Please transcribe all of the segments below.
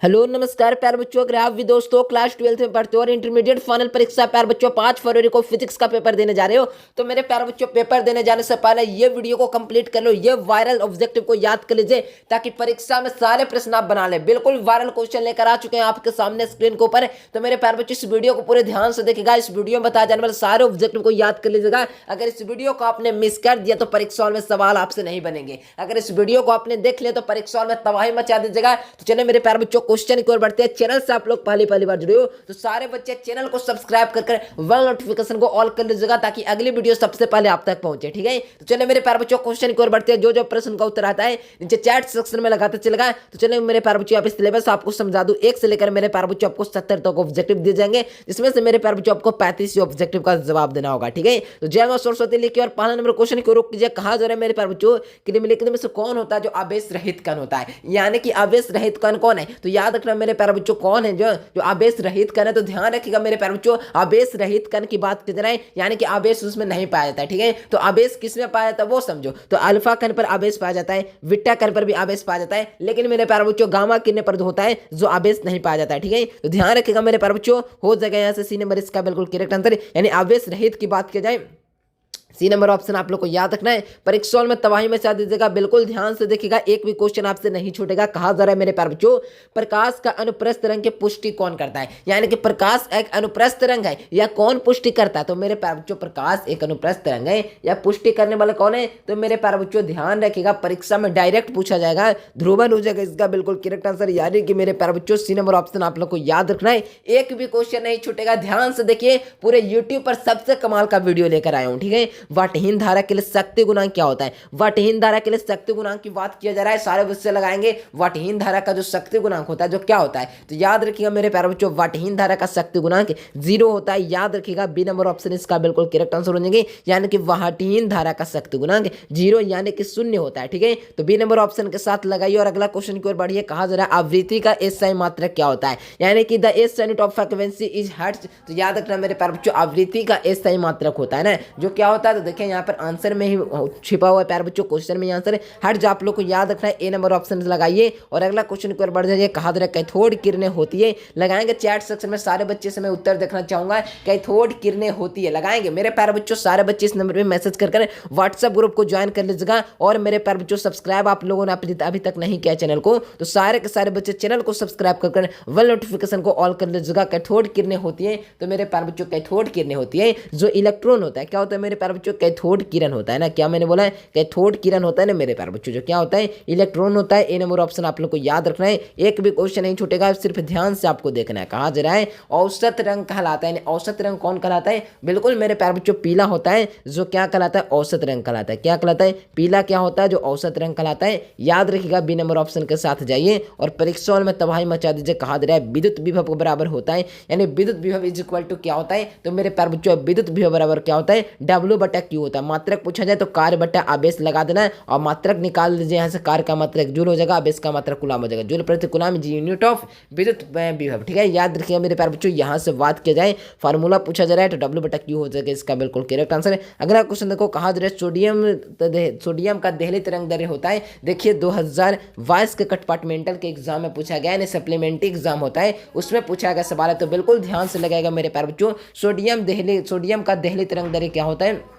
Hello नमस्कार प्यारे बच्चों, अगर आप भी दोस्तों क्लास 12th में पढ़ते हो और इंटरमीडिएट फाइनल परीक्षा प्यारे बच्चों 5 फरवरी को फिजिक्स का पेपर देने जा रहे हो, तो मेरे प्यारे बच्चों पेपर देने जाने से पहले ये वीडियो को कंप्लीट कर लो, ये वायरल ऑब्जेक्टिव को याद कर लीजिए ताकि परीक्षा में सारे प्रश्न आप बना ले। बिल्कुल वायरल क्वेश्चन लेकर आ चुके हैं आपके सामने स्क्रीन के ऊपर। तो मेरे प्यारे बच्चों इस वीडियो को पूरे ध्यान से देखिएगा, इस वीडियो में बताए जाने वाले सारे ऑब्जेक्टिव को याद कर लीजिएगा। अगर इस वीडियो को आपने मिस कर दिया तो परीक्षा में सवाल आपसे नहीं बनेंगे। अगर इस वीडियो को आपने देख लिया तो परीक्षा में तबाही मचा दीजिएगा। तो चलिए मेरे प्यारे बच्चों क्वेश्चन की ओर बढ़ते हैं। चैनल से आप लोग पहली बार जुड़े हो तो सारे बच्चे चैनल को सब्सक्राइब कर वेल नोटिफिकेशन को ऑल कर लीजिएगा ताकि अगली वीडियो सबसे पहले आप तक पहुंचे। ठीक है, तो चलिए मेरे प्यारे बच्चों क्वेश्चन की ओर बढ़ते हैं। जो प्रश्न का उत्तर आता है नीचे चैट सेक्शन में लगाते चलेगा। तो चलिए मेरे प्यारे बच्चों, आप सिलेबस आपको समझा दूं। 1 से लेकर मेरे प्यारे बच्चों आपको 70 तक ऑब्जेक्टिव दिए जाएंगे, जिसमें से मेरे प्यारे बच्चों आपको 35 ऑब्जेक्टिव का जवाब देना होगा। ठीक है, तो जय मां सरस्वती लिखिए और पहला नंबर क्वेश्चन को रोक कीजिए। कहा जा रहा है मेरे प्यारे बच्चों कि निम्नलिखित में से कौन होता है जो आवेश रहित कण होता है, यानी कि आवेश रहित कण कौन है। तो याद रखना मेरे प्यारे बच्चों कौन है जो आवेश रहित कण है। तो ध्यान रखिएगा मेरे प्यारे बच्चों, आवेश रहित कण की बात कर रहे हैं, यानी कि आवेश उसमें नहीं पाया जाता है। ठीक है, तो आवेश किसमें पाया जाता है वो समझो। तो अल्फा कण पर आवेश पाया जाता है, बीटा कण पर भी आवेश पाया जाता है, लेकिन मेरे प्यारे बच्चों गामा किरण पर होता है जो आवेश नहीं पाया जाता है। ठीक है, तो ध्यान रखिएगा मेरे प्यारे बच्चों, हो जाएगा यहाँ से सी नंबर इसका बिल्कुल करेक्ट आंसर, यानी आवेश रहित की बात की जाए सी नंबर ऑप्शन आप लोग को याद रखना है। परीक्षा में तबाही मचा दीजिएगा, बिल्कुल ध्यान से देखिएगा, एक भी क्वेश्चन आपसे नहीं छूटेगा। कहा जा रहा है मेरे प्यारे बच्चों प्रकाश का अनुप्रस्थ रंग की पुष्टि कौन करता है, यानी कि प्रकाश एक अनुप्रस्थ रंग है या कौन पुष्टि करता है। तो मेरे प्यारे बच्चों प्रकाश एक अनुप्रस्थ रंग है या पुष्टि करने वाला कौन है। तो मेरे प्यारे बच्चों ध्यान रखिएगा, परीक्षा में डायरेक्ट पूछा जाएगा, ध्रुवन हो जाएगा इसका बिल्कुल करेक्ट आंसर, यानी कि मेरे प्यारे बच्चों सी नंबर ऑप्शन आप लोग को याद रखना है। एक भी क्वेश्चन नहीं छूटेगा, ध्यान से देखिए, पूरे यूट्यूब पर सबसे कमाल का वीडियो लेकर आया हूं। ठीक है, वाटहीन धारा के लिए शक्ति गुणांक क्या होता है। वाटहीन धारा के लिए शक्ति गुणांक की बात किया जा रहा है, सारे बच्चे लगाएंगे वाटहीन धारा का जो शक्ति गुणांक होता है जो क्या होता है। तो याद रखिएगा मेरे प्यारे बच्चों, वाटहीन धारा का शक्ति गुणांक 0 होता है। याद रखिएगा बी नंबर ऑप्शन इसका बिल्कुल करेक्ट आंसर हो जाएंगे, यानी कि वाटहीन धारा का शक्ति गुणांक 0 यानी कि 0 होता है। ठीक है, तो बी नंबर ऑप्शन के साथ लगाइए और अगला क्वेश्चन की ओर बढ़िए। कहा जा रहा है आवृत्ति का एसआई मात्रक क्या होता है, यानी कि the S unit of frequency is hertz. तो याद रखना मेरे प्यारे बच्चों आवृत्ति का एसआई मात्रक होता है ना, जो क्या होता है। तो देखिए यहाँ पर आंसर में ही छिपा हुआ है प्यारे बच्चों, क्वेश्चन में आंसर है हर्ट्ज, आप लोग को याद रखना है। ए नंबर ऑप्शन लगाइए और अगला क्वेश्चन की ओर बढ़ जाइए। कहा जा रहा है कैथोड किरणें होती है, लगाएंगे चैट सेक्शन में सारे बच्चे से मैं उत्तर देखना चाहूंगा। कैथोड किरणें होती है लगाएंगे मेरे प्यारे बच्चों, सारे बच्चे इस नंबर पे मैसेज कर व्हाट्सएप ग्रुप को ज्वाइन कर लीजिएगा। और मेरे प्यारे बच्चों सब्सक्राइब आप लोगों ने अभी तक नहीं किया चैनल को, तो सारे के सारे बच्चे चैनल को सब्सक्राइब कर वेल नोटिफिकेशन को ऑल कर लीजिएगा। कैथोड किरणें होती है, तो मेरे प्यारे बच्चों कैथोड किरणें होती है जो इलेक्ट्रॉन होता है। क्या होता है मेरे प्यारे बच्चों, कैथोड किरण होता है ना, क्या मैंने बोला है, कैथोड किरण होता है ना मेरे प्यारे बच्चों, जो क्या होता है इलेक्ट्रॉन होता है। ए नंबर ऑप्शन आप लोग को याद रखना है, एक भी क्वेश्चन नहीं छूटेगा, सिर्फ ध्यान से आपको देखना है। कहा जा रहा है औसत रंग कहलाता है, औसत रंग कौन कहलाता है। बिल्कुल मेरे प्यारे बच्चों पीला होता है जो क्या कहलाता है, औसत रंग कहलाता है। क्या कहलाता है, पीला क्या होता है जो औसत रंग कहलाता है। याद रखिएगा बी नंबर ऑप्शन के साथ जाइए और परीक्षा में तबाही मचा दीजिए। कहा जा रहा है विद्युत विभव के बराबर होता है, यानी विद्युत विभव इज इक्वल टू क्या होता है। तो मेरे प्यारे बच्चों विद्युत विभव बराबर क्या होता है, W/Q होता है। मात्रक पूछा जाए तो कार्य बटा आवेश लगा देना है और मात्रक निकाल लीजिए यहाँ से, कार्य का मात्रक जूल हो जाएगा, आवेश का मात्रक कूलम हो जाएगा। जूल प्रति कूलम इज यूनिट ऑफ विद्युत विभव। ठीक है, याद रखिएगा मेरे प्यारे बच्चों, यहाँ से बात किया जाए फार्मूला पूछा जा रहा है तो W/Q हो जाएगा, इसका बिल्कुल करेक्ट आंसर है। अगला क्वेश्चन देखो, कहा जा रहा है सोडियम का देहली तरंग दैर्ध्य होता है। देखिए 2022 के कंपार्टमेंटल के एग्जाम में पूछा गया, सप्लीमेंट्री एग्जाम होता है उसमें पूछा गया सवाल है, तो बिल्कुल ध्यान से लगाएगा मेरे प्यारे बच्चों। सोडियम का देहली तरंग दैर्ध्य क्या होता है।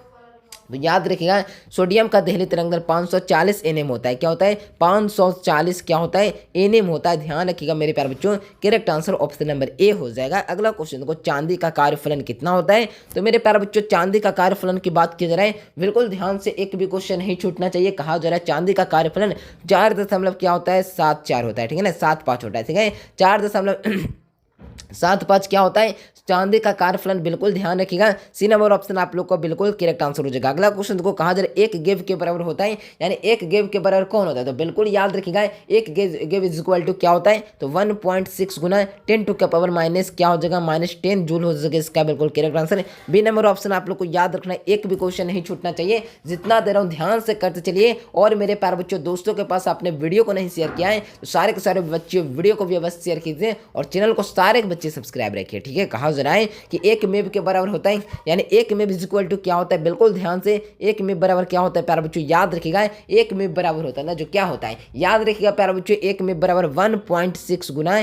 तो याद रखिएगा सोडियम का देहली तरंग दैर्ध्य 540 nm होता है। क्या होता है, 540 क्या होता है, nm होता है। ध्यान रखिएगा मेरे प्यारे बच्चों, correct answer option number A हो जाएगा। अगला क्वेश्चन देखो, चांदी का कार्यफलन कितना होता है। तो मेरे प्यारे बच्चों चांदी का कार्यफलन की बात की जा रहा है, बिल्कुल ध्यान से, एक भी क्वेश्चन नहीं छूटना चाहिए। कहा जा रहा है चांदी का कार्यफलन 4 क्या होता है, 74 होता है। ठीक है ना, 75 होता है। ठीक है, 4.75 क्या होता है चांदी का कार्यफलन, बिल्कुल ध्यान रखिएगा। सी नंबर ऑप्शन आप लोग को बिल्कुल करेक्ट आंसर हो जाएगा। अगला क्वेश्चन को कहा जा रहा है 1 गेव के बराबर होता है, यानी 1 गेव के बराबर कौन होता है। तो बिल्कुल याद रखिएगा 1 गेव इज इक्वल टू क्या होता है, तो 1.6 गुना 10⁻⁻ क्या हो जाएगा, -10 जूल हो जाएगा, इसका बिल्कुल करेक्ट आंसर है। बी नंबर ऑप्शन आप लोग को याद रखना है, एक भी क्वेश्चन नहीं छूटना चाहिए। जितना दे रहा हूँ ध्यान से करते चलिए। और मेरे प्यारे बच्चों दोस्तों के पास आपने वीडियो को नहीं शेयर किया है तो सारे के सारे बच्चे वीडियो को भी अवश्य शेयर कीजिए और चैनल को सारे बच्चे बच्चे सब्सक्राइब रखिए, ठीक है। कहा जा रहा है कि 1 मेब के बराबर होता है, यानी 1 मेब इज इक्वल टू क्या होता है, बिल्कुल ध्यान से 1 मेब बराबर क्या होता है प्यारे बच्चों, याद रखिएगा 1 मेब बराबर होता है ना जो क्या होता है, याद रखिएगा प्यारे बच्चों 1 मेब बराबर 1.6 गुना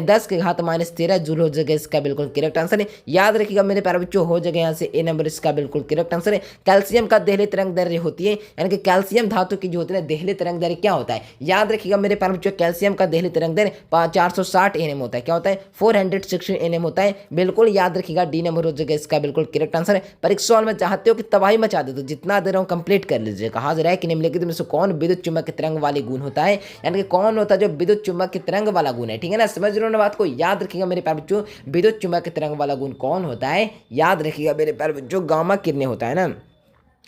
10 के घात -13 जूल हो जाएगा, इसका बिल्कुल करेक्ट आंसर है। याद रखिएगा मेरे प्यारे बच्चों, हो जाएगा यहाँ से ए नंबर इसका बिल्कुल करेक्ट आंसर है। कैल्शियम का देहली तरंग दैर्ध्य होती है, यानी कि कैल्शियम धातु की जो होती है देहली तरंग दैर्ध्य क्या होता है, याद रखिएगा मेरे प्यारे बच्चों कैल्शियम का देहली तरंग दैर्ध्य 460 nm होता है, क्या होता है 416 nm होता है, बिल्कुल याद रखिएगा डी नंबर हो जाएगा इसका बिल्कुल करेक्ट आंसर है। परीक्षा में चाहते हो कि तबाही मचा दे तो जितना दे रहा हूँ कंप्लीट कर लीजिए। कहा जा रहा है कि निम्नलिखित में से कौन विद्युत चुम्बक तरंग वाली गुण होता है, यानी कि कौन होता है जो विद्युत चुम्बक तरंग वाला गुण है, ठीक है ना, समझ रहे हो ना बात को। याद रखिएगा मेरे प्यारे बच्चों विद्युत चुम्बक तरंग वाला गुण कौन होता है, याद रखिएगा मेरे प्यारे बच्चों गामा किरणें होता है ना,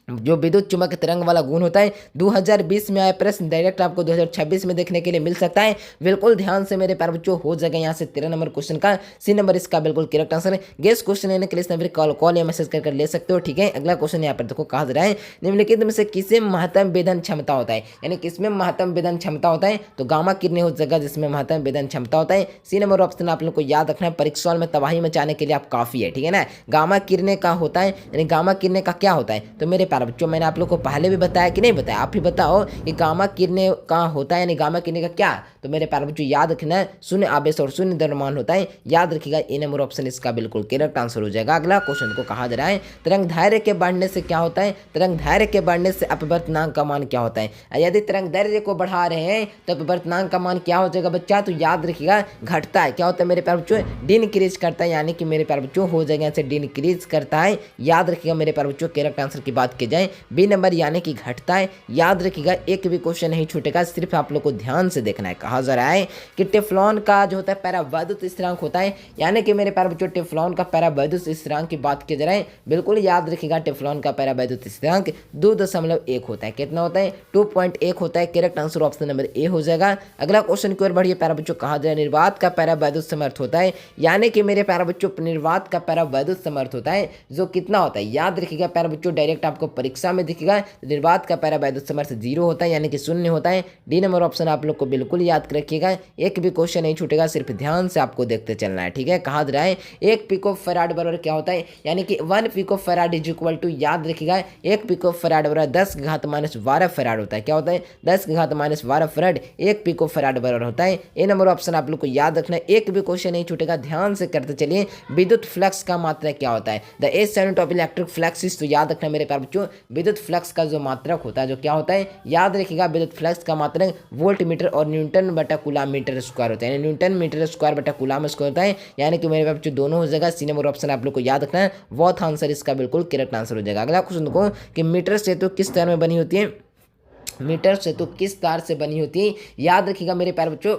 जो विद्युत चुम्बक तरंग वाला गुण होता है। 2020 में आया प्रश्न डायरेक्ट आपको 2026 में देखने के लिए मिल सकता है, बिल्कुल ध्यान से मेरे प्यारे बच्चों हो जाएगा यहाँ से 13 नंबर क्वेश्चन का सी नंबर इसका बिल्कुल करेक्ट आंसर है। गेस क्वेश्चन लेने के लिए इस नंबर कॉल या मैसेज कर ले सकते हो, ठीक है। अगला क्वेश्चन यहाँ पर देखो कहा जा रहा है निम्नलिखित में से किसमें महत्तम वेदन क्षमता होता है, यानी किसमें महत्तम वेदन क्षमता होता है, तो गामा किरणें हो जाएगा जिसमें महत्तम वेदन क्षमता होता है। सी नंबर ऑप्शन आप लोग को याद रखना है, परीक्षा में तबाही मचाने के लिए आप काफी है, ठीक है ना। गामा किरणें का होता है, यानी गामा किरणें का क्या होता है, तो मेरे प्यारे बच्चों मैंने आप लोग को पहले भी बताया कि नहीं बताया, आप ही बताओ कि गामा किरणें का होता है, यानी गामा किरणें का क्या, तो मेरे प्यारे बच्चों याद रखना है शून्य आवेश और शून्य द्रव्यमान होता है, याद रखिएगा ए नंबर ऑप्शन इसका बिल्कुल करेक्ट आंसर हो जाएगा। अगला क्वेश्चन को कहा जा रहा है तरंग दैर्ध्य के बढ़ने से क्या होता है, तरंग दैर्ध्य के बढ़ने से अपवर्तनांक का मान क्या होता है, यदि तरंग दैर्ध्य को बढ़ा रहे हैं तो अपवर्तनांक का मान क्या हो जाएगा बच्चा, तो याद रखिएगा घटता है, क्या होता है मेरे प्यारे बच्चों डिनक्रीज करता है, यानी कि मेरे प्यारे बच्चों हो जाएगा ऐसे डिनक्रीज करता है, याद रखिएगा मेरे प्यारे बच्चों करेक्ट आंसर की बात की जाए बी नंबर यानी कि घटता है। याद रखिएगा एक भी क्वेश्चन नहीं छूटेगा, सिर्फ आप लोग को ध्यान से देखना है। कहा जा रहा है कि टेफ्लॉन का जो होता है पैरावैद्युत स्थिरांक होता है, यानी कि मेरे प्यारे बच्चों टेफ्लॉन का पैरावैद्युत स्थिरांक की बात की जा रहा है, बिल्कुल याद रखिएगा टेफ्लॉन का पैरावैद्युत स्थिरांक 2.1 होता है, कितना होता है 2.1 होता है, correct answer option number A हो जाएगा। अगला क्वेश्चन की ओर बढ़िए प्यारे बच्चों, कहा जा रहा है निर्वात का पैरावैद्युत समर्थ होता है, यानी कि मेरे प्यारे बच्चों निर्वात का पैरावैद्युत समर्थ होता है जो कितना होता है, याद रखिएगा प्यारे बच्चों डायरेक्ट आपको परीक्षा में दिखेगा निर्वात का पैरावैद्युत समर्थ 0 होता है, यानी कि शून्य होता है। डी नंबर ऑप्शन आप लोग को बिल्कुल याद रखिएगा, एक भी क्वेश्चन नहीं छूटेगा, सिर्फ ध्यान से आपको देखते चलना है, ठीक है। कहा जा रहा है 1 पिको फैराड बराबर क्या होता है, यानी कि 1 pico farad is equal to, याद रखिएगा 1 पिको फैराड बराबर 10 की घात -12 फैराड होता है, क्या होता है 10 की घात -12 फैराड 1 पिको फैराड बराबर होता है। ए नंबर ऑप्शन आप लोग को याद रखना है, एक भी क्वेश्चन नहीं छूटेगा, ध्यान से करते चलिए। विद्युत फ्लक्स का मात्रा क्या होता है, the as unit of electric flux, तो याद रखना मेरे प्यारे बच्चों विद्युत फ्लक्स का जो मात्रक होता है जो क्या होता है, याद रखिएगा विद्युत फ्लक्स का मात्रक वोल्ट मीटर और न्यूटन बटा कूलाम मीटर स्क्वायर होता है, यानी न्यूटन मीटर स्क्वायर बटा कूलाम स्क्वायर होता है, यानी कि मेरे बच्चों दोनों हो जाएगा। सी नंबर ऑप्शन आप लोग को याद रखना है, वॉथ आंसर इसका बिल्कुल करेक्ट आंसर हो जाएगा। अगला क्वेश्चन देखो कि मीटर सेतु किस तरह में बनी होती है, मीटर सेतु किस तार से बनी होती है, याद रखिएगा मेरे प्यारे बच्चों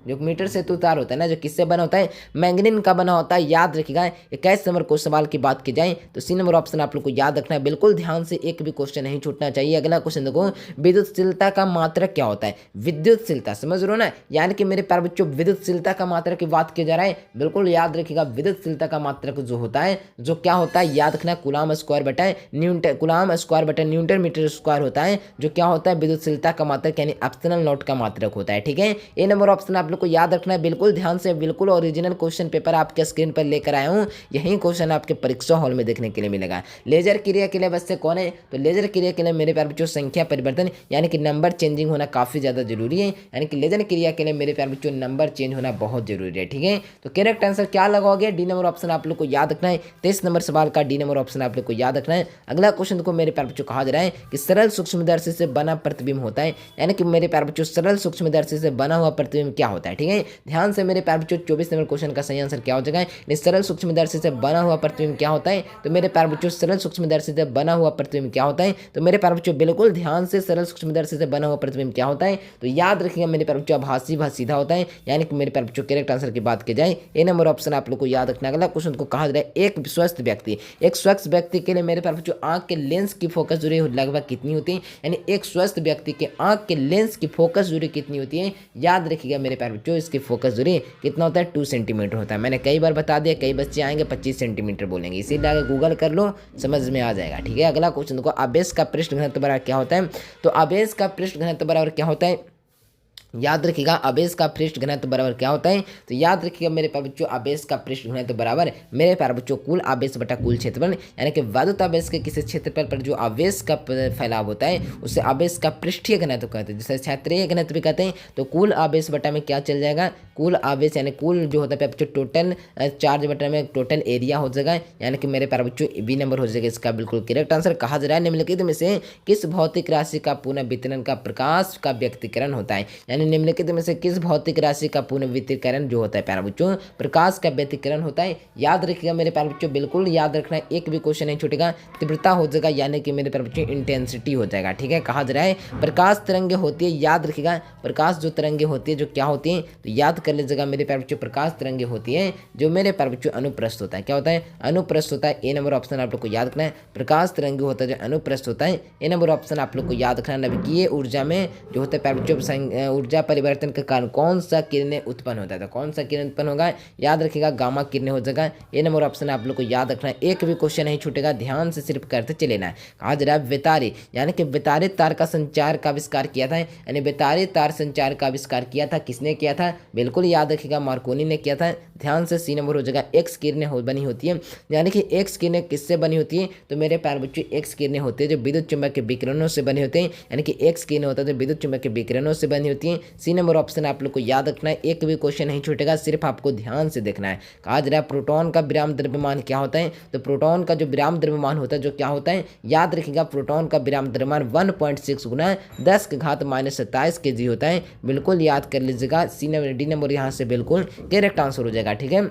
जो मीटर सेतु तार होता है ना जो किससे बना होता है, मैंगनीन का बना होता है, याद रखिएगा। 21 नंबर को सवाल की बात की जाए तो सी नंबर ऑप्शन आप लोग को याद रखना है, बिल्कुल ध्यान से एक भी क्वेश्चन नहीं छूटना चाहिए। अगला क्वेश्चन देखो विद्युतशीलता का मात्रक क्या होता है, विद्युतशीलता समझ रहे हो ना, यानी कि मेरे प्यारे बच्चों विद्युतशीलता का मात्रक की बात की जा रहा है, बिल्कुल याद रखिएगा विद्युतशीलता का मात्रक जो होता है जो क्या होता है, याद रखना कूलाम स्क्वायर बटा न्यूटन, कूलाम स्क्वायर बटा न्यूटन मीटर स्क्वायर होता है, जो क्या होता है विद्युतशीलता का मात्रक यानी एप्सिलॉन नॉट का मात्रक होता है, ठीक है। ए नंबर ऑप्शन आप लोग को याद रखना है, बिल्कुल ध्यान से, बिल्कुल ओरिजिनल क्वेश्चन पेपर आपके स्क्रीन पर लेकर आया हूं, यही क्वेश्चन आपके परीक्षा हॉल में देखने के लिए मिलेगा। लेजर क्रिया के लिए बच्चे कौन है, तो लेजर क्रिया के लिए मेरे प्यारे बच्चों संख्या परिवर्तन यानी कि नंबर चेंजिंग होना काफी ज्यादा जरूरी है, यानी कि लेजर क्रिया के लिए मेरे प्यारे बच्चों नंबर चेंज होना बहुत जरूरी है, ठीक है। तो करेक्ट आंसर क्या लगाओगे, डी नंबर ऑप्शन आप लोग को याद रखना है। 23 नंबर सवाल का डी नंबर ऑप्शन आप लोग को याद रखना है। अगला क्वेश्चन को मेरे प्यारे बच्चों कहा जा रहा है कि सरल सूक्ष्मदर्शी से बना प्रतिबिंब होता है, यानी कि मेरे प्यारे बच्चों सरल सूक्ष्मदर्शी से बना हुआ प्रतिबिंब क्या होता है, ठीक है। ध्यान से मेरे प्यारे बच्चों 24 नंबर क्वेश्चन का सही आंसर क्या हो जाएगा, सरल सूक्ष्मदर्शी से बना हुआ प्रतिबिंब क्या होता है, तो मेरे प्यारे बच्चों सरल सूक्ष्मदर्शी से बना हुआ प्रतिबिंब क्या होता है, तो मेरे प्यारे बच्चों बिल्कुल ध्यान से सरल सूक्ष्मदर्शी से बना हुआ प्रतिबिंब क्या होता है, तो याद रखिएगा मेरे प्यारे बच्चों आभासी भाग सीधा होता है, यानी कि मेरे प्यारे बच्चों करेक्ट आंसर की बात की जाए ए नंबर ऑप्शन आप लोग को याद रखना। अगला क्वेश्चन को कहा जा रहा है एक स्वस्थ व्यक्ति के लिए मेरे प्यारे बच्चों आंख के लेंस की फोकस दूरी लगभग कितनी होती है, यानी एक स्वस्थ व्यक्ति के आंख के लेंस की फोकस दूरी कितनी होती है, याद रखिएगा मेरे प्यारे बच्चों इसकी फोकस दूरी कितना होता है 2 सेंटीमीटर होता है। मैंने कई बार बता दिया, कई बच्चे आएंगे 25 सेंटीमीटर बोलेंगे, इसीलिए आगे गूगल कर लो समझ में आ जाएगा, ठीक है। अगला क्वेश्चन देखो आवेश का पृष्ठ घनत्व बराबर क्या होता है, तो आवेश का पृष्ठ घनत्व बराबर क्या होता है, याद रखिएगा आवेश का पृष्ठ घनत्व बराबर क्या होता है, तो याद रखिएगा मेरे प्यारे बच्चों आवेश का पृष्ठ घनत्व बराबर मेरे प्यारे बच्चों कुल आवेश बटा कुल क्षेत्रफल, यानी कि वैद्युत आवेश के किसी क्षेत्रफल पर जो आवेश का फैलाव होता है उसे आवेश का पृष्ठीय घनत्व कहते हैं, जैसे क्षेत्रीय घनत्व भी कहते हैं। तो कुल आवेश बटा में क्या चल जाएगा, कुल आवेश यानी कुल जो होता है बच्चों टोटल चार्ज बटा में टोटल एरिया हो जाएगा, यानी कि मेरे प्यारे बच्चों बी नंबर हो जाएगा इसका बिल्कुल करेक्ट आंसर। कहा जा रहा है निम्नलिखित में से किस भौतिक राशि का पुनः वितरण का प्रकाश का व्यक्तीकरण होता है, यानी निम्नलिखित में से किस भौतिक राशि का पुनः व्यक्तीकरण जो होता है प्यारे बच्चों प्रकाश का व्यक्तीकरण होता है। याद रखिएगा मेरे प्यारे बच्चों, बिल्कुल याद रखना, एक भी क्वेश्चन नहीं छूटेगा। तीव्रता हो जाएगा यानी कि मेरे प्यारे बच्चों इंटेंसिटी हो जाएगा, ठीक है। कहा जा रहा है प्रकाश तरंगे होती है, याद रखिएगा प्रकाश जो तरंगे होती है जो क्या होती है, तो याद कर लीजिएगा मेरे प्यारे बच्चों प्रकाश तरंगे होती है जो मेरे प्यारे बच्चों अनुप्रस्थ होता है, क्या होता है अनुप्रस्थ होता है। ए नंबर ऑप्शन आप लोग को याद रखना है, प्रकाश तरंगे होता है जो अनुप्रस्थ होता है। ए नंबर ऑप्शन आप लोग को याद रखना। नाभिकीय ऊर्जा में जो होता है प्यारे बच्चों ऊर्जा परिवर्तन के कारण कौन सा किरणें उत्पन्न होता है, तो कौन सा किरण उत्पन्न होगा, याद रखिएगा गामा किरणें हो जाएगा। ए नंबर ऑप्शन आप लोग को याद रखना है, एक भी क्वेश्चन नहीं छूटेगा, ध्यान से सिर्फ करते चले ना। कहा जा रहा है बेतारी यानी कि बेतारित तार का संचार का आविष्कार किया था, यानी बेतारित तार संचार का आविष्कार किया था, किसने किया था, बिल्कुल याद रखिएगा मार्कोनी ने किया था। ध्यान से सी नंबर हो जाएगा। एक्स किरणें बनी होती है, यानी कि एक्स किरणें किससे बनी होती है, तो मेरे प्यारे बच्चों एक्स किरणें होती है जो विद्युत चुंबक के विकिरणों से बने होते हैं, यानी कि एक्स किरणें होता है जो विद्युत चुंबक के विकिरणों से बनी होती है। सी नंबर ऑप्शन आप लोग को याद रखना है, एक भी क्वेश्चन नहीं छूटेगा, सिर्फ आपको ध्यान से देखना है। कहा जा रहा है प्रोटॉन का विराम द्रव्यमान क्या होता है, तो प्रोटॉन का जो विराम द्रव्यमान होता है जो क्या होता है, याद रखिएगा प्रोटॉन का विराम द्रव्यमान 1.6 गुना 10 के घात -27 kg होता है, बिल्कुल याद कर लीजिएगा। सी नंबर डी नंबर यहाँ से बिल्कुल करेक्ट आंसर हो जाएगा, ठीक है।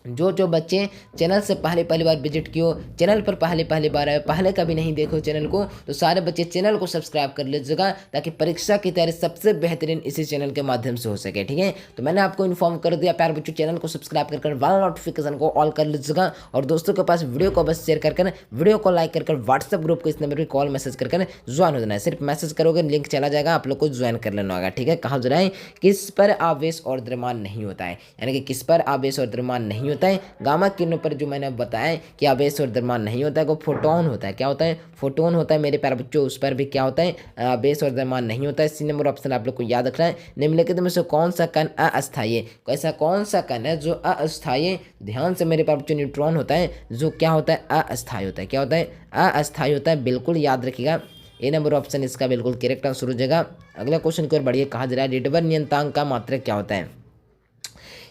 जो बच्चे चैनल से पहली बार विजिट किए, चैनल पर पहली बार आए, पहले कभी नहीं देखो चैनल को, तो सारे बच्चे चैनल को सब्सक्राइब कर लीजिएगा ताकि परीक्षा की तैयारी सबसे बेहतरीन इसी चैनल के माध्यम से हो सके, ठीक है। तो मैंने आपको इन्फॉर्म कर दिया प्यारे बच्चों, चैनल को सब्सक्राइब कर वाला नोटिफिकेशन को ऑल कर लीजिएगा और दोस्तों के पास वीडियो को बस शेयर कर वीडियो को लाइक कर व्हाट्सएप ग्रुप को इस नंबर पर कॉल मैसेज कर ज्वाइन हो जाना है। सिर्फ मैसेज करोगे लिंक चला जाएगा, आप लोग को ज्वाइन कर लेना होगा, ठीक है। कहा जा रहा है किस पर आवेश और द्रव्यमान नहीं होता है, यानी कि किस पर आवेश और द्रव्यमान नहीं होता है। गामा किरणों पर जो मैंने बताया कि आवेश और द्रव्यमान नहीं होता है, वो फोटोन होता है, क्या होता है फोटोन होता है मेरे प्यारे बच्चों, उस पर भी क्या होता है आवेश और द्रव्यमान नहीं होता है। सी नंबर ऑप्शन आप लोग को याद रखना है। निम्नलिखित में से कौन सा कण अस्थायी है, ऐसा कौन सा कण है जो अस्थायी है, ध्यान से मेरे प्यारे बच्चों न्यूट्रॉन होता है जो क्या होता है अस्थायी होता है, क्या होता है अस्थायी होता है, बिल्कुल याद रखिएगा। ए नंबर ऑप्शन इसका बिल्कुल करेक्ट आंसर हो जाएगा। अगला क्वेश्चन की ओर बढ़िए। कहा जा रहा है रिडबर नियतांक का मात्रक क्या होता है,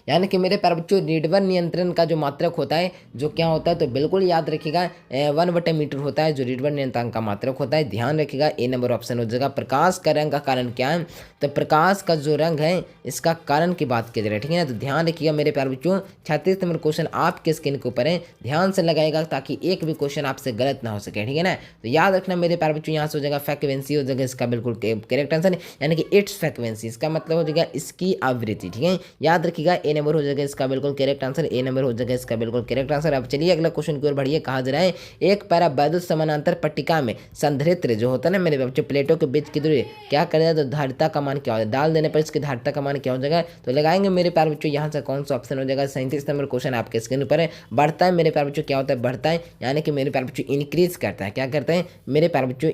यानी कि मेरे प्यारे बच्चों रिडबर नियंत्रण का जो मात्रक होता है जो क्या होता है, तो बिल्कुल याद रखिएगा 1/मीटर होता है जो रिडबर नियंत्रण का मात्रक होता है, ध्यान रखिएगा। ए नंबर ऑप्शन हो जाएगा। प्रकाश का रंग का कारण क्या है, तो प्रकाश का जो रंग है इसका कारण की बात की जा रही है, ठीक है ना। तो ध्यान रखिएगा मेरे प्यारे बच्चों 36 नंबर क्वेश्चन आपके स्क्रीन के ऊपर है, ध्यान से लगाएगा ताकि एक भी क्वेश्चन आपसे गलत ना हो सके, ठीक है ना। तो याद रखना मेरे प्यारे बच्चों, यहाँ से हो जाएगा फ्रीक्वेंसी हो जाएगा इसका बिल्कुल करेक्ट आंसर, यानी कि इट्स फ्रीक्वेंसी, इसका मतलब हो जाएगा इसकी आवृत्ति, ठीक है। याद रखिएगा ए नंबर हो जाएगा इसका बिल्कुल करेक्ट आंसर, ए नंबर हो जाएगा इसका बिल्कुल करेक्ट आंसर। अब चलिए अगला क्वेश्चन की ओर बढ़िए। कहा जा रहा है एक पैरा वैद्युत समानांतर पट्टिका में संधारित्र जो होता है ना मेरे बच्चे प्लेटों के बीच की दूरी क्या करेगा, तो धारिता का मान क्या हो जाएगा, डाल देने पर इसकी धारिता का मान क्या हो जाएगा, तो लगाएंगे मेरे प्यारे बच्चों यहाँ से कौन सा ऑप्शन हो जाएगा। 37 नंबर क्वेश्चन आपके स्क्रीन पर है। बढ़ता है मेरे प्यारे बच्चों, क्या होता है बढ़ता है, यानी कि मेरे प्यारे बच्चों इंक्रीज करता है, क्या करता है मेरे प्यारे बच्चों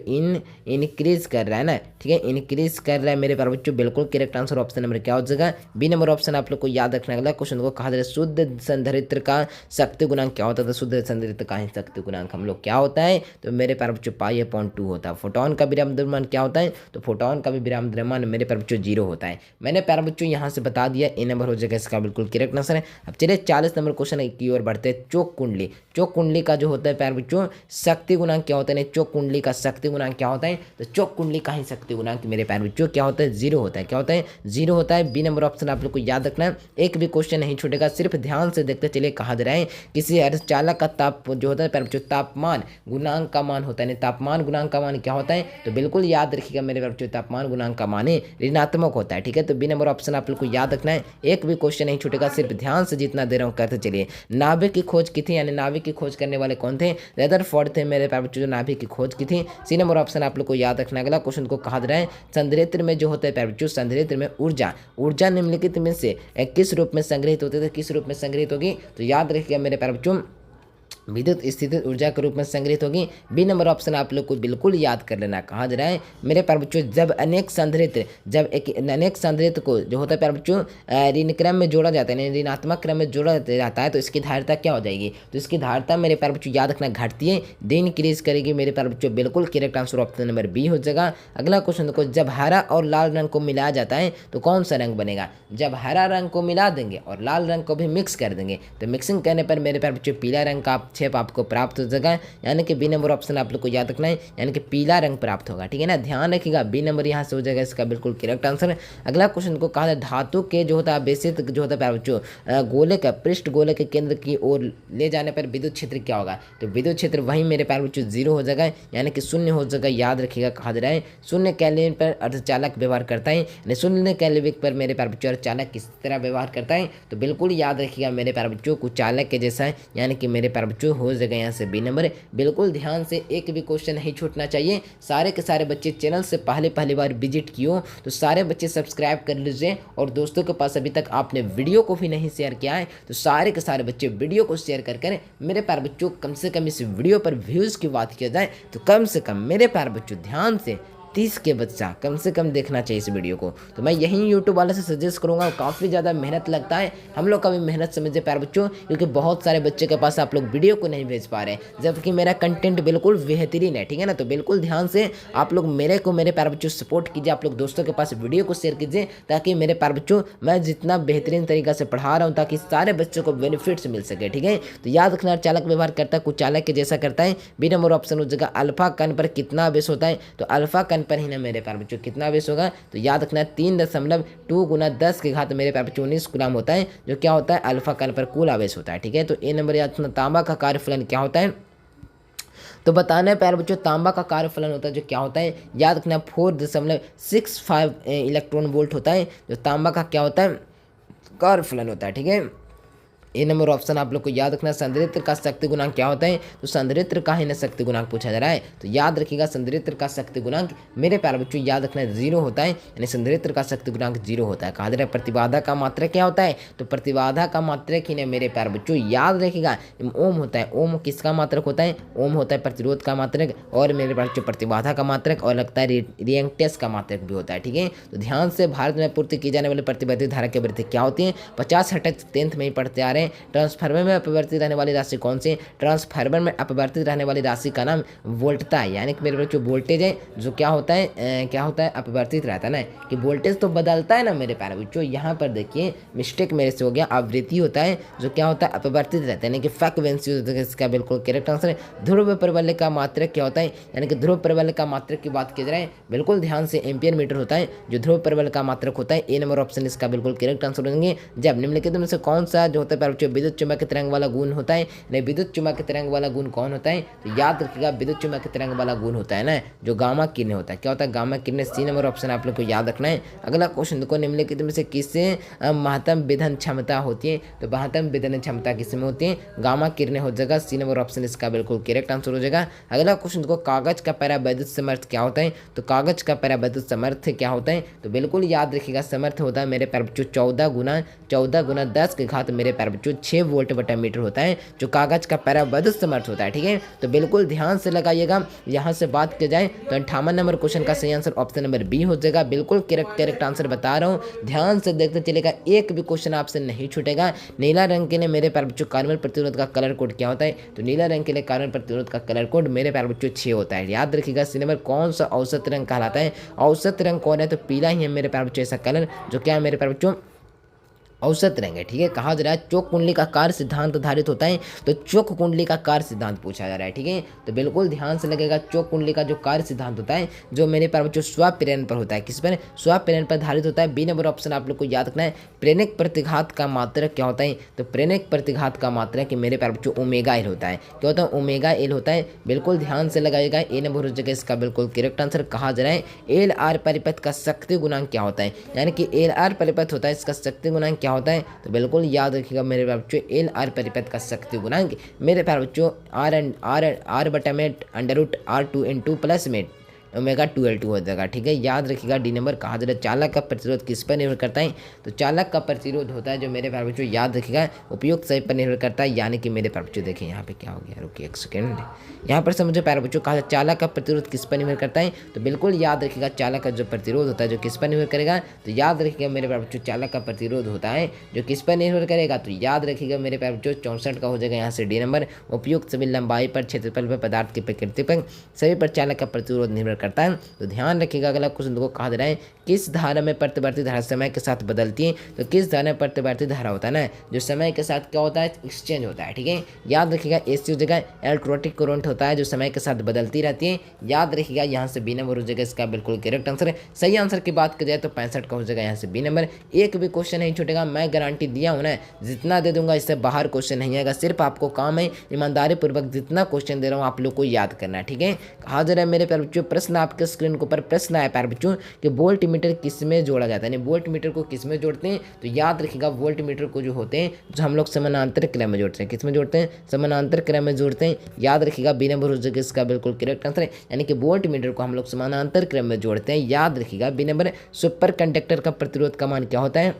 इंक्रीज कर रहा है ना, ठीक है इंक्रीज कर रहा है मेरे प्यारे बच्चों, बिल्कुल करेक्ट आंसर ऑप्शन नंबर क्या हो जाएगा बी नंबर ऑप्शन आप लोग को याद रखना। अगला क्वेश्चन को कहा जा रहा है शुद्ध संधारित्र का शक्ति गुणांक क्या होता है, तो शुद्ध संधारित्र का शक्ति गुणांक हम लोग क्या होता है, तो मेरे प्यारे बच्चों π/2 होता है। फोटोन का विराम द्रव्यमान क्या होता है, तो फोटोन का भी विराम द्रव्यमान मेरे प्यारे बच्चों 0 होता है। मैंने प्यारे बच्चों यहाँ से बता दिया, ए नंबर हो जाएगा इसका बिल्कुल करेक्ट आंसर है। अब चलिए 40 नंबर क्वेश्चन की ओर बढ़ते हैं। चोक कुंडली, चोक कुंडली का जो होता है प्यारे बच्चों शक्ति गुणांक क्या होता है, चोक कुंडली का शक्ति गुणांक क्या होता है, तो चोक कुंडली का ही शक्ति गुणांक मेरे प्यारे बच्चों क्या होता है 0 होता है, क्या होता है 0 होता है। बी नंबर ऑप्शन आप लोग को याद रखना है, एक भी क्वेश्चन नहीं छूटेगा, सिर्फ ध्यान से देखते चलिए। कहा जा रहा है किसी अर्धचालक का ताप जो होता है प्यारे बच्चों तापमान गुणांक का मान होता है, तापमान गुणांक का मान क्या होता है, तो बिल्कुल याद रखिएगा मेरे प्यारे बच्चों तापमान गुणांक का मान ऋणात्मक होता है, ठीक है। तो बी नंबर ऑप्शन आप लोग को याद रखना है, एक भी क्वेश्चन नहीं छूटेगा, सिर्फ ध्यान से जितना दे रहा हूँ करते चलिए। नाभिक की खोज की थी, यानी नाभिक की खोज करने वाले कौन थे, रदरफोर्ड थे मेरे प्यारे बच्चों जो नाभिक की खोज की थी। सी नंबर ऑप्शन आप लोग को याद रखना। अगला क्वेश्चन को कहा जा रहा है संधारित्र में जो होता है प्यारे बच्चों संधारित्र में ऊर्जा निम्नलिखित में से किस रूप में संग्रहित होती है, किस रूप में संग्रहित होगी, तो याद रखिएगा मेरे प्यारे बच्चों विद्युत स्थिति ऊर्जा के रूप में संग्रहित होगी। बी नंबर ऑप्शन आप लोग को बिल्कुल याद कर लेना। कहा जा रहा है मेरे प्यारे बच्चों, जब अनेक संधारित्र को जो होता है प्यारे बच्चों ऋण क्रम में जोड़ा जाता है, ऋणात्मक क्रम में जोड़ा जाता है, तो इसकी धारिता क्या हो जाएगी? तो इसकी धारिता मेरे प्यारे बच्चों याद रखना घटती है, दिन इंक्रीज करेगी मेरे प्यारे बच्चों। बिल्कुल correct answer option number B हो जाएगा। अगला क्वेश्चन देखो, जब हरा और लाल रंग को मिलाया जाता है तो कौन सा रंग बनेगा? जब हरा रंग को मिला देंगे और लाल रंग को भी मिक्स कर देंगे तो मिक्सिंग करने पर मेरे प्यारे बच्चों पीला रंग का शेप आपको प्राप्त हो जाएगा, यानी कि बी नंबर ऑप्शन आप लोग को याद रखना है, यानी कि पीला रंग प्राप्त होगा। ठीक है ना, ध्यान रखिएगा, बी नंबर यहाँ से हो जाएगा इसका बिल्कुल करेक्ट आंसर। अगला क्वेश्चन को कहा धातु के जो होता है बेसित जो होता है प्यारे बच्चों गोले का पृष्ठ गोले के केंद्र की ओर ले जाने पर विद्युत क्षेत्र क्या होगा? तो विद्युत क्षेत्र वहीं मेरे प्यारे बच्चों 0 हो जाएगा, यानी कि शून्य हो जाएगा। याद रखिएगा, कहा जा रहा है शून्य केल्विन पर अर्धचालक व्यवहार करता है, यानी शून्य केल्विन पर मेरे प्यारे बच्चों अर्धचालक किस तरह व्यवहार करता है? तो बिल्कुल याद रखिएगा मेरे प्यारे बच्चों कुचालक के जैसा है, यानी कि मेरे प्यारे बच्चों हो जाएगा यहाँ से बी नंबर। बिल्कुल ध्यान से, एक भी क्वेश्चन नहीं छूटना चाहिए। सारे के सारे बच्चे चैनल से पहली बार विजिट किए तो सारे बच्चे सब्सक्राइब कर लीजिए, और दोस्तों के पास अभी तक आपने वीडियो को भी नहीं शेयर किया है तो सारे के सारे बच्चे वीडियो को शेयर कर मेरे प्यारे बच्चों कम से कम इस वीडियो पर व्यूज़ की बात किया जाए तो कम से कम मेरे प्यारे बच्चों ध्यान से 30 के बच्चा कम से कम देखना चाहिए इस वीडियो को। तो मैं यही यूट्यूब वाले से सजेस्ट करूंगा, काफ़ी ज़्यादा मेहनत लगता है, हम लोग का भी मेहनत समझे प्यारे बच्चों, क्योंकि बहुत सारे बच्चे के पास आप लोग वीडियो को नहीं भेज पा रहे हैं, जबकि मेरा कंटेंट बिल्कुल बेहतरीन है। ठीक है ना, तो बिल्कुल ध्यान से आप लोग मेरे प्यारे बच्चों सपोर्ट कीजिए, आप लोग दोस्तों के पास वीडियो को शेयर कीजिए, ताकि मेरे प्यारे बच्चों मैं जितना बेहतरीन तरीका से पढ़ा रहा हूँ ताकि सारे बच्चों को बेनिफिट्स मिल सके। ठीक है, तो याद रखना चालक व्यवहार करता है कुचालक के जैसा करता है। बी नंबर ऑप्शन हो जाएगा अल्फा कण पर कितना आवेश होता है? तो अल्फा कण पर ही ना मेरे प्यारे बच्चों कितना आवेश होगा? तो याद रखना 3.2 गुना 10 के घात मेरे प्यारे बच्चों 19 कूलम होता है, जो क्या होता है अल्फा कण पर कुल आवेश होता है। ठीक है, तो ए नंबर याद रखना तांबा का कार्यफलन क्या होता है? तो बताना है प्यारे बच्चों तांबा का कार्यफलन होता है जो क्या होता है? याद रखना 4.65 इलेक्ट्रॉन वोल्ट होता है, जो तांबा का क्या होता है कार्यफलन होता है। ठीक है, ए नंबर ऑप्शन आप लोग को याद रखना। संधारित्र का शक्ति गुणांक क्या होता है? तो संधारित्र का ही ना शक्ति गुणांक पूछा जा रहा है, तो याद रखिएगा संधारित्र का शक्ति गुणांक मेरे प्यारे बच्चों याद रखना 0 होता है, यानी संधारित्र का शक्ति गुणांक 0 होता है। कहा जा रहा है प्रतिबाधा का मात्रक क्या होता है? तो प्रतिबाधा का मात्रक ही ना मेरे प्यारे बच्चों याद रखिएगा ओम होता है। ओम किसका मात्रक होता है? ओम होता है प्रतिरोध का मात्रक, और मेरे प्यारे बच्चों प्रतिबाधा का मात्रक, और लगता है रिएक्टेंस का मात्रक भी होता है। ठीक है, तो ध्यान से भारत में पूर्ति की जाने वाली प्रतिवर्ती धारा की आवृत्ति क्या होती है? 50 हर्ट्ज 10th में ही पढ़ते आ रहे हैं। ट्रांसफार्मर में अपवर्तित रहने वाली राशि कौन सी? ट्रांसफार्मर में अपवर्तित रहने वाली राशि का नाम वोल्टता है, यानी कि मेरे बच्चों वोल्टेज है जो क्या होता है अपवर्तित रहता है ना, कि वोल्टेज तो बदलता है ना मेरे प्यारे बच्चों। यहाँ पर देखिए मिस्टेक मेरे से हो गया, आवृत्ति होता है जो क्या होता है अपवर्तित रहता है, यानी कि फ्रीक्वेंसी इसका बिल्कुल करेक्ट आंसर है। ध्रुव प्रबल का मात्रक क्या होता है? यानी कि ध्रुव प्रबल का मात्रक की बात की जा रही है, बिल्कुल ध्यान से एम्पियर मीटर होता है जो ध्रुव प्रबल का मात्रक होता है। ए नंबर ऑप्शन इसका बिल्कुल करेक्ट आंसर होंगे। जब निम्नलिखित में से कौन सा जो होता है प्यारे बच्चों विद्युत चुम्बकीय तरंग वाला गुण होता है? नहीं, विद्युत चुम्बकीय तरंग वाला गुण कौन होता है? तो याद रखिएगा विद्युत चुम्बकीय तरंग वाला गुण होता है ना जो गामा किरण होता है। क्या होता है? गामा किरण। सी नंबर ऑप्शन आप लोग को याद रखना है। अगला क्वेश्चन देखो, निम्नलिखित में से किससे महत्तम विधन क्षमता होती है? तो महत्तम विधन क्षमता किसमें होती है? गामा किरण हो जाएगा। सी नंबर ऑप्शन इसका बिल्कुल करेक्ट आंसर हो जाएगा। अगला क्वेश्चन देखो, कागज का परावैद्युत समर्थ क्या होता है? तो कागज का परावैद्युत समर्थ क्या होता है? तो बिल्कुल याद रखिएगा समर्थ होता है मेरे प्यारे बच्चों 14 गुना 10 के घात मेरे प्यारे बच्चों 6 वोल्ट बटा मीटर होता है, जो कागज का परावैद्युत समर्थ होता है। ठीक है, तो बिल्कुल ध्यान से लगाइएगा। यहाँ से बात की जाए तो 58 नंबर क्वेश्चन का सही आंसर ऑप्शन नंबर बी हो जाएगा। बिल्कुल करेक्ट आंसर बता रहा हूँ, ध्यान से देखते चलेगा, एक भी क्वेश्चन आपसे नहीं छूटेगा। नीला रंग के लिए मेरे प्यारे बच्चों कार्बन प्रतिरोध का कलर कोड क्या होता है? तो नीला रंग के लिए कार्बन प्रतिरोध का कलर कोड मेरे प्यारे बच्चों 6 होता है। याद रखिएगा सी नंबर कौन सा औसत रंग कहलाता है? औसत रंग कौन है? तो पीला ही है मेरे प्यारे बच्चों ऐसा कलर जो क्या है मेरे प्यारे बच्चों औसत रंग है। ठीक है, कहा जा रहा है चौक कुंडली का कार्य सिद्धांत आधारित होता है, तो चौक कुंडली का कार्य सिद्धांत पूछा जा रहा है। ठीक है, तो बिल्कुल ध्यान से लगेगा चौक कुंडली का जो कार्य सिद्धांत होता है जो मेरे प्यारे बच्चों स्वप्रेरण पर होता है। किस पर? स्वप्रेरण पर आधारित होता है। बी नंबर ऑप्शन आप लोग को याद रखना है। प्रेरक प्रतिघात का मात्रक क्या होता है? तो प्रेरक प्रतिघात का मात्रक मेरे प्यारे बच्चों ओमेगा एल होता है। क्या होता है? ओमेगा एल होता है। बिल्कुल ध्यान से लगाएगा। ए नंबर हो जाएगा इसका बिल्कुल करेक्ट आंसर। कहा जा रहा है एल आर परिपथ का शक्ति गुणांक क्या होता है? यानी कि एल आर परिपथ होता है, इसका शक्ति गुणांक क्या होता है? तो बिल्कुल याद रखिएगा मेरे प्यारे बच्चों एल आर परिपथ का शक्ति गुणांक मेरे प्यारे बच्चों आर बटा में अंडर रूट R2 × प्लस में ओमेगा 12 हो जाएगा। ठीक है, याद रखिएगा। डी नंबर कहा जा रहा है चालक का प्रतिरोध किस पर निर्भर करता है, तो चालक का प्रतिरोध होता है जो मेरे प्यारे बच्चों याद रखिएगा उपयुक्त सही पर निर्भर करता है, यानी कि मेरे प्यारे बच्चों देखिए यहाँ पे क्या हो गया, रुकिए एक सेकेंड। यहाँ पर से मुझे प्यारे बच्चों कहा चालक का प्रतिरोध किस पर निर्भर करता है, तो बिल्कुल याद रखिएगा चालक का जो प्रतिरोध होता है जो किस पर निर्भर करेगा, तो याद रखिएगा मेरे प्यारे बच्चों चालक का प्रतिरोध होता है जो किस पर निर्भर करेगा, तो याद रखिएगा मेरे प्यारे बच्चों 64 का हो जाएगा यहाँ से डी नंबर। उपयुक्त सभी लंबाई पर, क्षेत्रफल पर, पदार्थ की प्रकृति पर, सभी पर चालक का प्रतिरोध निर्भर करता है। तो ध्यान रखिएगा अगला क्वेश्चन को कहा जा रहा है किस धारा में प्रतिवर्ती धारा समय के साथ बदलती है, तो किस धारा में प्रतिवर्ती धारा होता है ना जो समय के साथ क्या होता है एक्सचेंज होता है। ठीक है, याद रखिएगा एसी हो जाएगा इलेक्ट्रोस्टैटिक करंट होता है जो समय के साथ बदलती रहती है। याद रखिएगा यहाँ से बी नंबर हो जाएगा इसका बिल्कुल करेक्ट आंसर है। सही आंसर की बात की जाए तो 65 का हो जाएगा यहाँ से बी नंबर। एक भी क्वेश्चन नहीं छूटेगा, मैं गारंटी दिया हूँ ना, जितना दे दूंगा इससे बाहर क्वेश्चन नहीं आएगा। सिर्फ आपको काम है ईमानदारी पूर्वक जितना क्वेश्चन दे रहा हूँ आप लोग को याद करना है। ठीक है, कहा जा रहा है मेरे प्यारे बच्चों प्रश्न आपके स्क्रीन के ऊपर प्रश्न आया प्यारे बच्चों कि वोल्ट मीटर किस में जोड़ा जाता है, वोल्ट मीटर को किस में जोड़ते हैं, तो याद रखिएगा वोल्ट मीटर को जो होते हैं जो हम लोग समानांतर क्रम में जोड़ते हैं, किस में जोड़ते हैं, समानांतर क्रम में जोड़ते हैं। याद रखिएगा बी नंबर हो जाएगा इसका बिल्कुल करेक्ट आंसर है, यानी कि वोल्ट मीटर को हम लोग समानांतर क्रम में जोड़ते हैं। याद रखिएगा बी नंबर। सुपर कंडक्टर का प्रतिरोध का मान क्या होता है,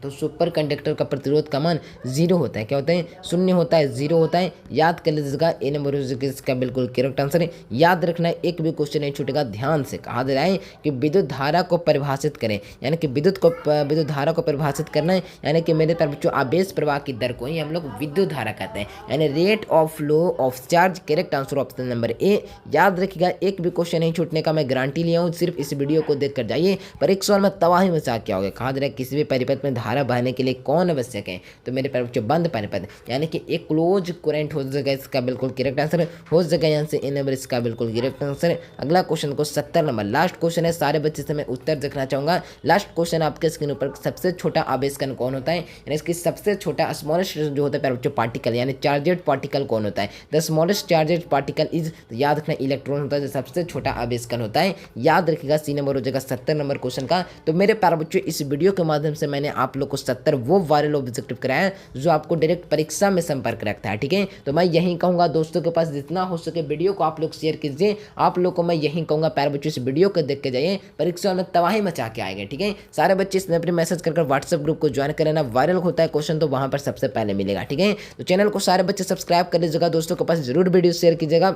तो सुपर कंडक्टर का प्रतिरोध का मान 0 होता है। क्या होता है, शून्य होता है, 0 होता है। याद कर लीजिएगा ए नंबर इसका बिल्कुल करेक्ट आंसर है। याद रखना है एक भी क्वेश्चन नहीं छूटेगा, ध्यान से। कहा जा रहा है कि विद्युत धारा को परिभाषित करें, यानी कि विद्युत धारा को परिभाषित करना है, यानी कि मेरे प्यारे बच्चों आवेश प्रवाह की दर को ही हम लोग विद्युत धारा कहते हैं, यानी rate of flow of charge. Correct answer option number A. याद रखिएगा एक भी क्वेश्चन नहीं छूटने का मैं गारंटी लिया हूँ, सिर्फ इस वीडियो को देख कर जाइए। परीक्षा में तबाही मचा क्या होगा। कहा जा रहा है किसी भी परिपथ में धारा बहने के लिए कौन आवश्यक है, तो मेरे प्यारे बच्चों बंद परिपथ, यानी कि एक क्लोज करंट हो जाएगा इसका बिल्कुल करेक्ट आंसर हो जाएगा यहाँ से ए नंबर इसका बिल्कुल करेक्ट आंसर है। अगला क्वेश्चन को 70 नंबर लास्ट क्वेश्चन है, सारे बच्चे से मैं उत्तर देखना चाहूंगा। लास्ट क्वेश्चन आपके स्क्रीन पर सबसे छोटा आवेश कण कौन होता है, यानी इसकी सबसे छोटा स्मॉलेस्ट जो होता है प्यारे बच्चों पार्टिकल, यानी चार्जेड पार्टिकल कौन होता है, the smallest charged particle is, तो याद रखना इलेक्ट्रॉन होता है जो सबसे छोटा आवेश कण होता है। याद रखिएगा सी नंबर हो जाएगा 70 नंबर क्वेश्चन का। तो मेरे प्यारे बच्चों इस वीडियो के माध्यम से मैंने आप लोग को 70 वो वायरल ऑब्जेक्टिव कराया जो आपको डायरेक्ट परीक्षा में संपर्क रखता है। ठीक है, तो मैं यही कहूंगा दोस्तों के पास जितना हो सके वीडियो को आप लोग शेयर कीजिए। आप लोग को मैं यही कहूंगा प्यारे बच्चों इस वीडियो को देख के जाइए, परीक्षा में तबाही मचा के आएंगे। ठीक है, सारे बच्चे इसमें अपने मैसेज कर व्हाट्सएप ग्रुप को ज्वाइन कर लेना, वायरल होता है क्वेश्चन तो वहां पर सबसे पहले मिलेगा। ठीक है, तो चैनल को सारे बच्चे सब्सक्राइब कर लीजिएगा, दोस्तों के पास जरूर वीडियो शेयर कीजिएगा।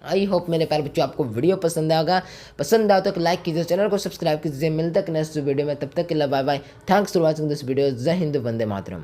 आई होप मेरे प्यारे बच्चों आपको वीडियो पसंद आएगा, पसंद आए तो लाइक कीजिए, चैनल को सब्सक्राइब कीजिए। मिलते हैं नेक्स्ट वीडियो में, तब तक के लिए bye bye. Thanks for watching this video. जय हिंद, वंदे मातरम।